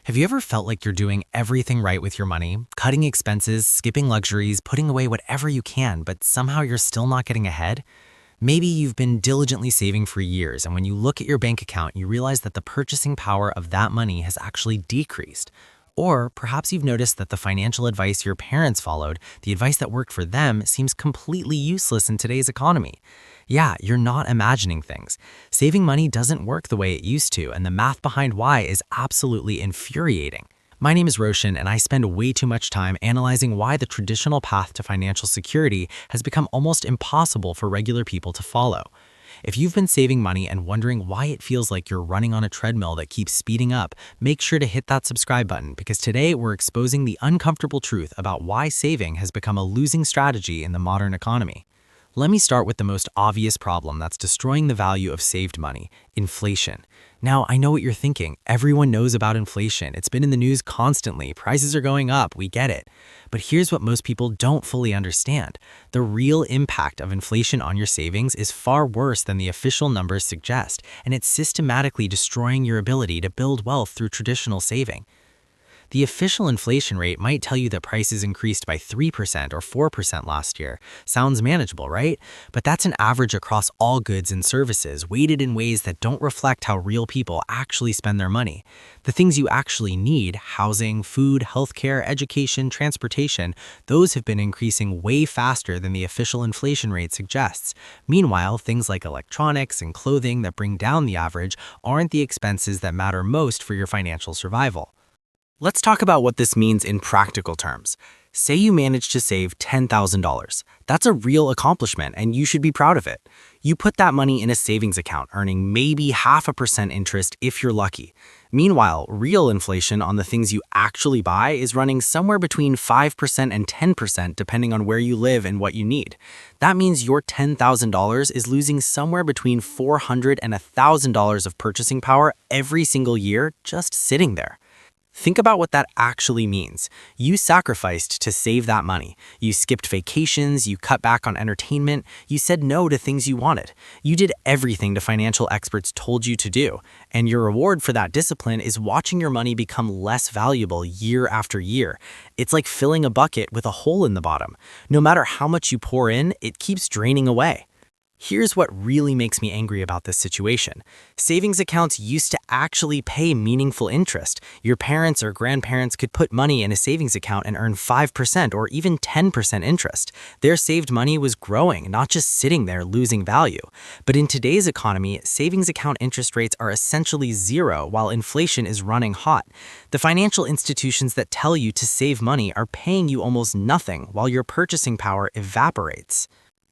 Have you ever felt like you're doing everything right with your money, cutting expenses, skipping luxuries, putting away whatever you can, but somehow you're still not getting ahead? Maybe you've been diligently saving for years, and when you look at your bank account, you realize that the purchasing power of that money has actually decreased. Or perhaps you've noticed that the financial advice your parents followed, the advice that worked for them, seems completely useless in today's economy. Yeah, you're not imagining things. Saving money doesn't work the way it used to, and the math behind why is absolutely infuriating. My name is Roshan, and I spend way too much time analyzing why the traditional path to financial security has become almost impossible for regular people to follow. If you've been saving money and wondering why it feels like you're running on a treadmill that keeps speeding up, make sure to hit that subscribe button because today we're exposing the uncomfortable truth about why saving has become a losing strategy in the modern economy. Let me start with the most obvious problem that's destroying the value of saved money: inflation. Now, I know what you're thinking. Everyone knows about inflation. It's been in the news constantly. Prices are going up. We get it. But here's what most people don't fully understand. The real impact of inflation on your savings is far worse than the official numbers suggest, and it's systematically destroying your ability to build wealth through traditional saving. The official inflation rate might tell you that prices increased by 3% or 4% last year. Sounds manageable, right? But that's an average across all goods and services, weighted in ways that don't reflect how real people actually spend their money. The things you actually need, housing, food, healthcare, education, transportation, those have been increasing way faster than the official inflation rate suggests. Meanwhile, things like electronics and clothing that bring down the average aren't the expenses that matter most for your financial survival. Let's talk about what this means in practical terms. Say you manage to save $10,000. That's a real accomplishment, and you should be proud of it. You put that money in a savings account, earning maybe 0.5% interest if you're lucky. Meanwhile, real inflation on the things you actually buy is running somewhere between 5% and 10% depending on where you live and what you need. That means your $10,000 is losing somewhere between $400 and $1,000 of purchasing power every single year just sitting there. Think about what that actually means. You sacrificed to save that money. You skipped vacations, you cut back on entertainment, you said no to things you wanted. You did everything the financial experts told you to do. And your reward for that discipline is watching your money become less valuable year after year. It's like filling a bucket with a hole in the bottom. No matter how much you pour in, it keeps draining away. Here's what really makes me angry about this situation. Savings accounts used to actually pay meaningful interest. Your parents or grandparents could put money in a savings account and earn 5% or even 10% interest. Their saved money was growing, not just sitting there losing value. But in today's economy, savings account interest rates are essentially zero while inflation is running hot. The financial institutions that tell you to save money are paying you almost nothing while your purchasing power evaporates.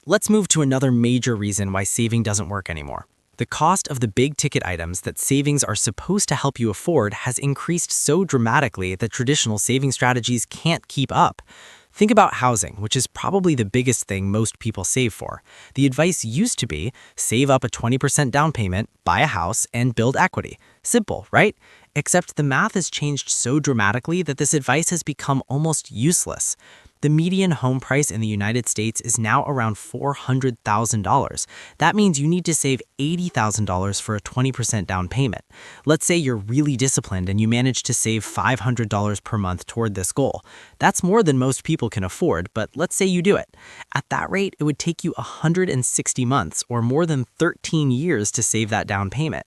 Let's move to another major reason why saving doesn't work anymore. The cost of the big-ticket items that savings are supposed to help you afford has increased so dramatically that traditional saving strategies can't keep up. Think about housing, which is probably the biggest thing most people save for. The advice used to be, save up a 20% down payment, buy a house, and build equity. Simple, right? Except the math has changed so dramatically that this advice has become almost useless. The median home price in the United States is now around $400,000. That means you need to save $80,000 for a 20% down payment. Let's say you're really disciplined and you manage to save $500 per month toward this goal. That's more than most people can afford, but let's say you do it. At that rate, it would take you 160 months or more than 13 years to save that down payment.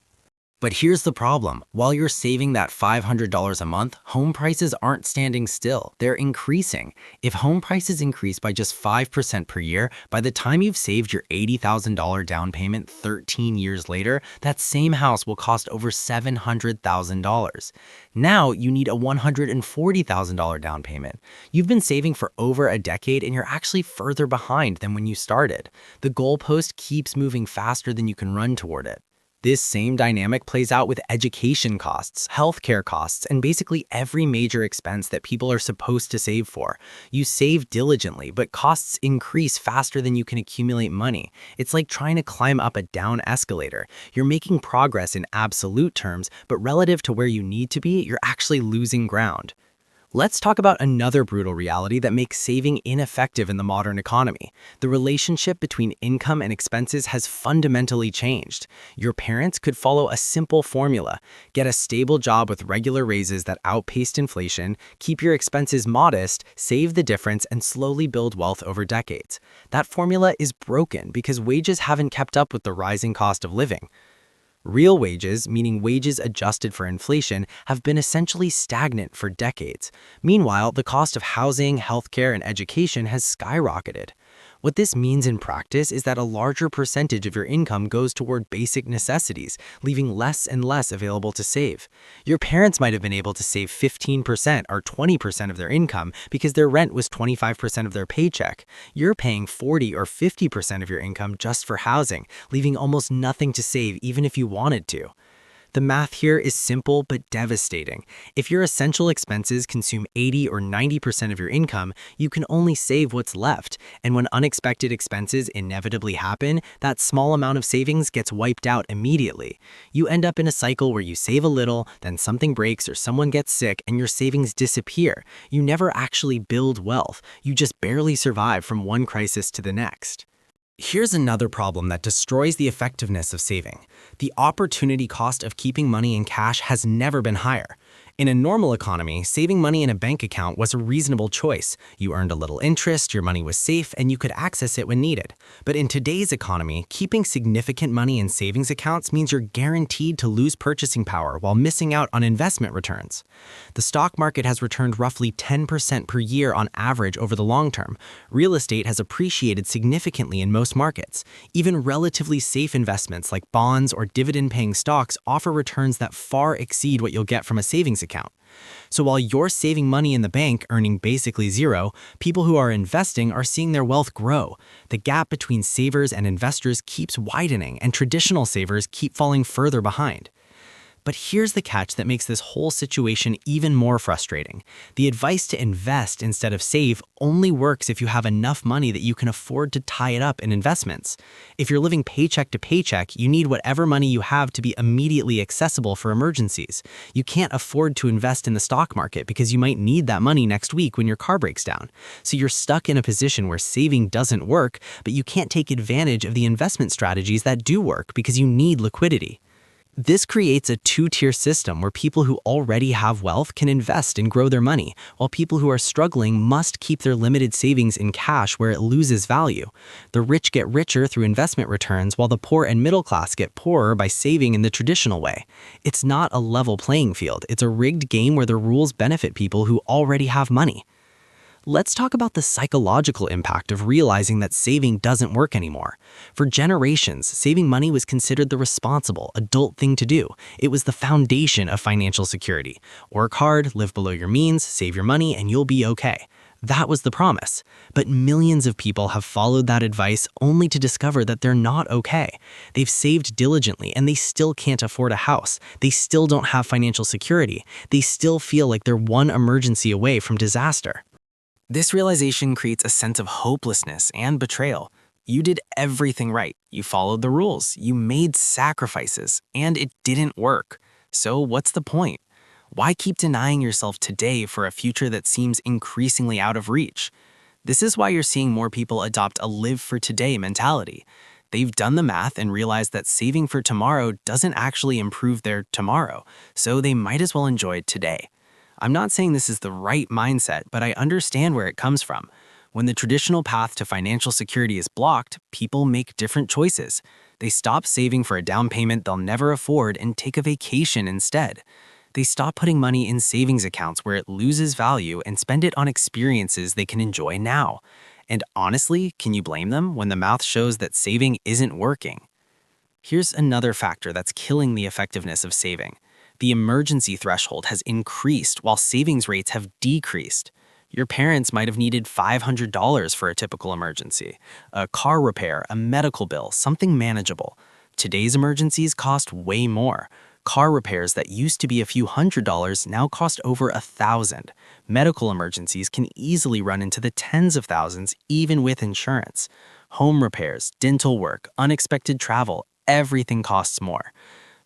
But here's the problem. While you're saving that $500 a month, home prices aren't standing still. They're increasing. If home prices increase by just 5% per year, by the time you've saved your $80,000 down payment 13 years later, that same house will cost over $700,000. Now you need a $140,000 down payment. You've been saving for over a decade and you're actually further behind than when you started. The goalpost keeps moving faster than you can run toward it. This same dynamic plays out with education costs, healthcare costs, and basically every major expense that people are supposed to save for. You save diligently, but costs increase faster than you can accumulate money. It's like trying to climb up a down escalator. You're making progress in absolute terms, but relative to where you need to be, you're actually losing ground. Let's talk about another brutal reality that makes saving ineffective in the modern economy. The relationship between income and expenses has fundamentally changed. Your parents could follow a simple formula: get a stable job with regular raises that outpaced inflation, keep your expenses modest, save the difference, and slowly build wealth over decades. That formula is broken because wages haven't kept up with the rising cost of living. Real wages, meaning wages adjusted for inflation, have been essentially stagnant for decades. Meanwhile, the cost of housing, healthcare, and education has skyrocketed. What this means in practice is that a larger percentage of your income goes toward basic necessities, leaving less and less available to save. Your parents might have been able to save 15% or 20% of their income because their rent was 25% of their paycheck. You're paying 40 or 50% of your income just for housing, leaving almost nothing to save even if you wanted to. The math here is simple but devastating. If your essential expenses consume 80 or 90% of your income, you can only save what's left. And when unexpected expenses inevitably happen, that small amount of savings gets wiped out immediately. You end up in a cycle where you save a little, then something breaks or someone gets sick and your savings disappear. You never actually build wealth. You just barely survive from one crisis to the next. Here's another problem that destroys the effectiveness of saving. The opportunity cost of keeping money in cash has never been higher. In a normal economy, saving money in a bank account was a reasonable choice. You earned a little interest, your money was safe, and you could access it when needed. But in today's economy, keeping significant money in savings accounts means you're guaranteed to lose purchasing power while missing out on investment returns. The stock market has returned roughly 10% per year on average over the long term. Real estate has appreciated significantly in most markets. Even relatively safe investments like bonds or dividend-paying stocks offer returns that far exceed what you'll get from a savings account. So while you're saving money in the bank, earning basically zero, people who are investing are seeing their wealth grow. The gap between savers and investors keeps widening, and traditional savers keep falling further behind. But here's the catch that makes this whole situation even more frustrating. The advice to invest instead of save only works if you have enough money that you can afford to tie it up in investments. If you're living paycheck to paycheck, you need whatever money you have to be immediately accessible for emergencies. You can't afford to invest in the stock market because you might need that money next week when your car breaks down. So you're stuck in a position where saving doesn't work, but you can't take advantage of the investment strategies that do work because you need liquidity. This creates a two-tier system where people who already have wealth can invest and grow their money, while people who are struggling must keep their limited savings in cash where it loses value. The rich get richer through investment returns, while the poor and middle class get poorer by saving in the traditional way. It's not a level playing field. It's a rigged game where the rules benefit people who already have money. Let's talk about the psychological impact of realizing that saving doesn't work anymore. For generations, saving money was considered the responsible, adult thing to do. It was the foundation of financial security. Work hard, live below your means, save your money, and you'll be okay. That was the promise. But millions of people have followed that advice only to discover that they're not okay. They've saved diligently and they still can't afford a house. They still don't have financial security. They still feel like they're one emergency away from disaster. This realization creates a sense of hopelessness and betrayal. You did everything right. You followed the rules. You made sacrifices, and it didn't work. So what's the point? Why keep denying yourself today for a future that seems increasingly out of reach? This is why you're seeing more people adopt a live for today mentality. They've done the math and realized that saving for tomorrow doesn't actually improve their tomorrow, so they might as well enjoy today. I'm not saying this is the right mindset, but I understand where it comes from. When the traditional path to financial security is blocked, people make different choices. They stop saving for a down payment they'll never afford and take a vacation instead. They stop putting money in savings accounts where it loses value and spend it on experiences they can enjoy now. And honestly, can you blame them when the math shows that saving isn't working? Here's another factor that's killing the effectiveness of saving. The emergency threshold has increased while savings rates have decreased. Your parents might have needed $500 for a typical emergency, a car repair, a medical bill, something manageable. Today's emergencies cost way more. Car repairs that used to be a few $100s now cost over $1,000. Medical emergencies can easily run into the tens of thousands even with insurance. Home repairs, dental work, unexpected travel, everything costs more.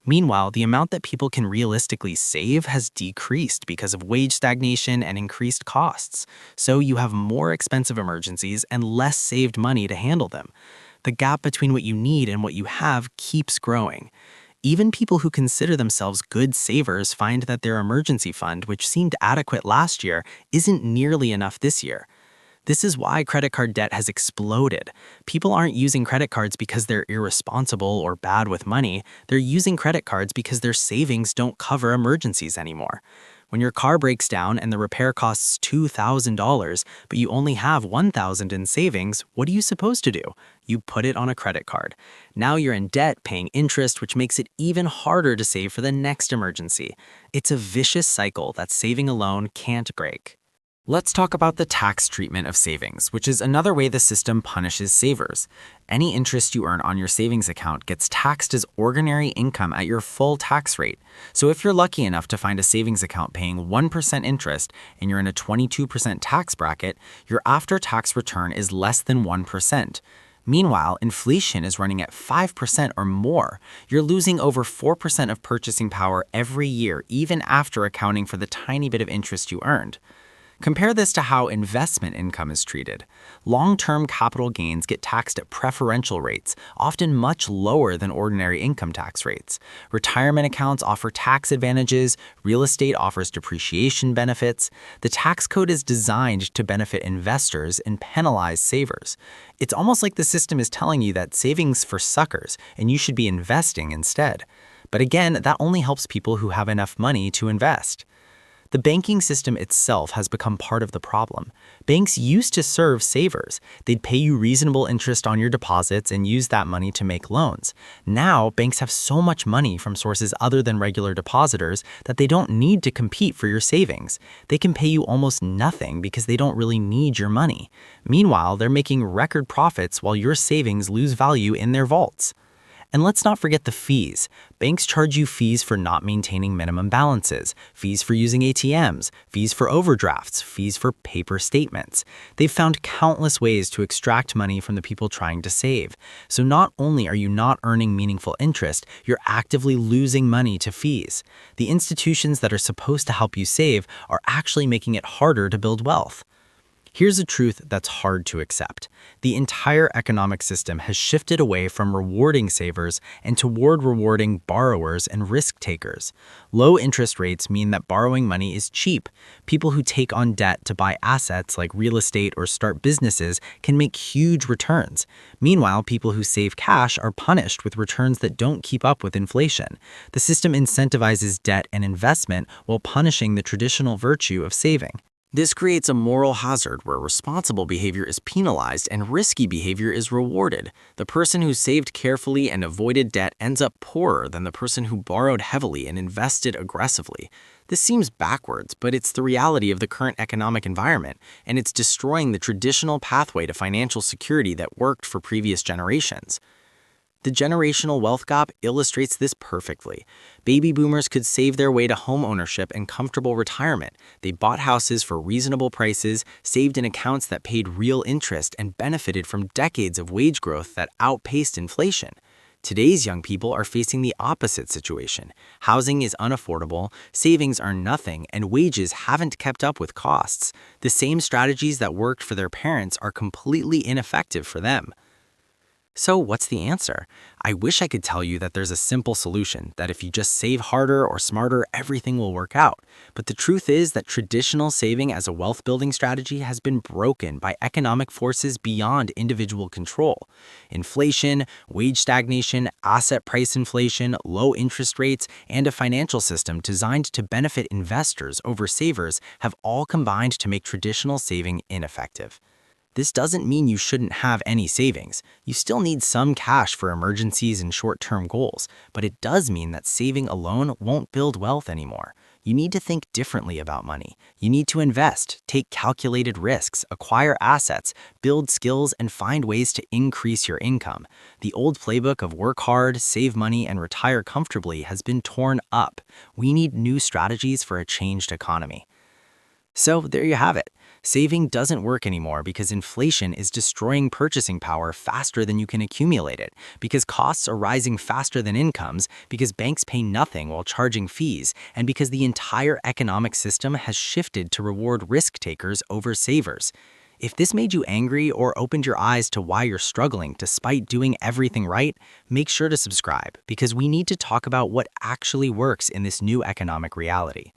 Meanwhile, the amount that people can realistically save has decreased because of wage stagnation and increased costs. So you have more expensive emergencies and less saved money to handle them. The gap between what you need and what you have keeps growing. Even people who consider themselves good savers find that their emergency fund, which seemed adequate last year, isn't nearly enough this year. This is why credit card debt has exploded. People aren't using credit cards because they're irresponsible or bad with money. They're using credit cards because their savings don't cover emergencies anymore. When your car breaks down and the repair costs $2,000, but you only have $1,000 in savings, what are you supposed to do? You put it on a credit card. Now you're in debt, paying interest, which makes it even harder to save for the next emergency. It's a vicious cycle that saving alone can't break. Let's talk about the tax treatment of savings, which is another way the system punishes savers. Any interest you earn on your savings account gets taxed as ordinary income at your full tax rate. So if you're lucky enough to find a savings account paying 1% interest and you're in a 22% tax bracket, your after-tax return is less than 1%. Meanwhile, inflation is running at 5% or more. You're losing over 4% of purchasing power every year, even after accounting for the tiny bit of interest you earned. Compare this to how investment income is treated. Long-term capital gains get taxed at preferential rates, often much lower than ordinary income tax rates. Retirement accounts offer tax advantages, real estate offers depreciation benefits. The tax code is designed to benefit investors and penalize savers. It's almost like the system is telling you that savings for suckers and you should be investing instead. But again, that only helps people who have enough money to invest. The banking system itself has become part of the problem. Banks used to serve savers. They'd pay you reasonable interest on your deposits and use that money to make loans. Now, banks have so much money from sources other than regular depositors that they don't need to compete for your savings. They can pay you almost nothing because they don't really need your money. Meanwhile, they're making record profits while your savings lose value in their vaults. And let's not forget the fees. Banks charge you fees for not maintaining minimum balances, fees for using ATMs, fees for overdrafts, fees for paper statements. They've found countless ways to extract money from the people trying to save. So not only are you not earning meaningful interest, you're actively losing money to fees. The institutions that are supposed to help you save are actually making it harder to build wealth. Here's a truth that's hard to accept. The entire economic system has shifted away from rewarding savers and toward rewarding borrowers and risk takers. Low interest rates mean that borrowing money is cheap. People who take on debt to buy assets like real estate or start businesses can make huge returns. Meanwhile, people who save cash are punished with returns that don't keep up with inflation. The system incentivizes debt and investment while punishing the traditional virtue of saving. This creates a moral hazard where responsible behavior is penalized and risky behavior is rewarded. The person who saved carefully and avoided debt ends up poorer than the person who borrowed heavily and invested aggressively. This seems backwards, but it's the reality of the current economic environment, and it's destroying the traditional pathway to financial security that worked for previous generations. The generational wealth gap illustrates this perfectly. Baby boomers could save their way to home ownership and comfortable retirement. They bought houses for reasonable prices, saved in accounts that paid real interest, and benefited from decades of wage growth that outpaced inflation. Today's young people are facing the opposite situation. Housing is unaffordable, savings are nothing, and wages haven't kept up with costs. The same strategies that worked for their parents are completely ineffective for them. So what's the answer? I wish I could tell you that there's a simple solution, that if you just save harder or smarter, everything will work out. But the truth is that traditional saving as a wealth building strategy has been broken by economic forces beyond individual control. Inflation, wage stagnation, asset price inflation, low interest rates, and a financial system designed to benefit investors over savers have all combined to make traditional saving ineffective. This doesn't mean you shouldn't have any savings. You still need some cash for emergencies and short-term goals, but it does mean that saving alone won't build wealth anymore. You need to think differently about money. You need to invest, take calculated risks, acquire assets, build skills, and find ways to increase your income. The old playbook of work hard, save money, and retire comfortably has been torn up. We need new strategies for a changed economy. So there you have it. Saving doesn't work anymore because inflation is destroying purchasing power faster than you can accumulate it, because costs are rising faster than incomes, because banks pay nothing while charging fees, and because the entire economic system has shifted to reward risk takers over savers. If this made you angry or opened your eyes to why you're struggling despite doing everything right, make sure to subscribe because we need to talk about what actually works in this new economic reality.